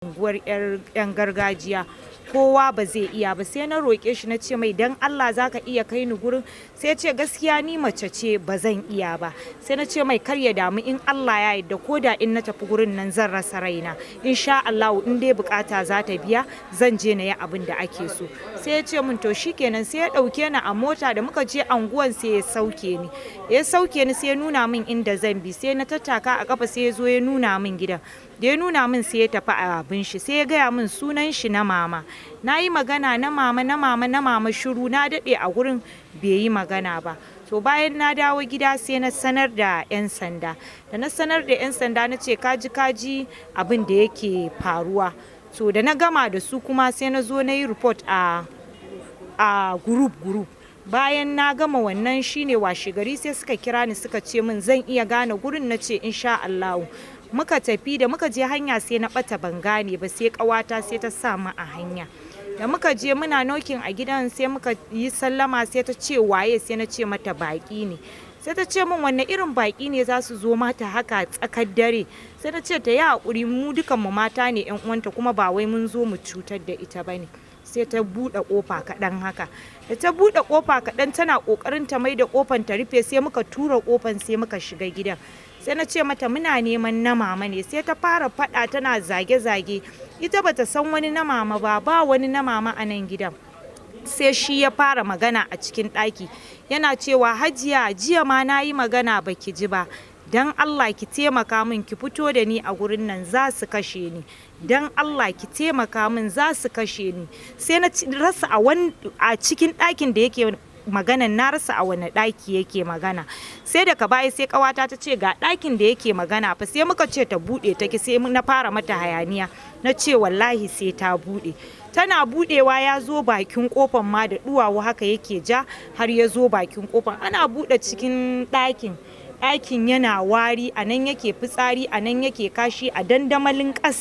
unguwar 'yan gargajiya kowa ba zai iya ba. Sai na roƙe shi na ce mai dan Allah za ka iya kai ni gurin, sai ce gaskiya ni mace ce ba zan iya ba. Sai na ce mai kar ya damu, in Allah ya yarda ko da in na tafi gurin nan zan rasa raina, insha Allah in dai bukata za ta biya zan je na yi abin da ake so. Sai ya ce min to shikenan, sai ya ɗauke ni a mota da muka je anguwan sai ya sauke ni sai ya nuna min inda zan bi, sai na tattaka a kafa sai ya zo ya nuna min gidan. Da ya nuna min sai ya tafi a abin shi, sai ya gaya min sunan shi na mama. Na yi magana na mama shiru, na daɗe a gurin bai yi magana ba. To bayan na dawo gida sai na sanar da 'yan sanda. Da na sanar da 'yan sanda na ce kaji abin da yake faruwa. To da na gama da su kuma sai na zo na yi report a group. Bayan na gama wannan shine washe gari sai suka kira ni suka ce min zan iya gane gurin, na ce insha Allah. Muka tafi, da muka je hanya sai na bata ban gane ba, sai kawata sai ta sa mu a hanya. Da muka je muna nokin a gidan sai muka yi sallama, sai ta ce waye, sai na ce mata baki ne. Sai ta ce min wanne irin baki ne za su zo mata haka tsakar dare. Sai na ce ta yi hakuri, mu dukan mu mata ne 'yan uwanta kuma ba wai mun zo mu cutar da ita bane. Sai ta buɗe ƙofa kaɗan haka. Da ta buɗe ƙofa kaɗan tana ƙoƙarin ta mai da ƙofan ta rufe, sai muka tura ƙofan sai muka shiga gidan. Sai na ce mata muna neman na mama ne, sai ta fara faɗa tana zage-zage. Ita bata san wani na mama ba wani na mama a nan gidan. Sai shi ya fara magana a cikin ɗaki yana cewa hajiya jiya ma na yi magana baki ji ba, dan Allah ki taimaka min ki fito da ni a gurin nan za su kashe ni, dan Allah ki taimaka min za su kashe ni. Sai na rasa a cikin ɗakin da yake maganan, na rasa a wani ɗaki yake magana. Sai daga baya sai kawata ta ce ga ɗakin da yake magana fa, sai muka ce ta buɗe take, sai na fara mata hayaniya na ce wallahi sai ta buɗe. Tana buɗewa ya zo bakin kofan ma da duwawu haka yake ja har ya zo bakin kofan. Ana buɗe cikin ɗakin yana wari, a nan yake fitsari, a nan yake kashi a dandamalin ƙasa.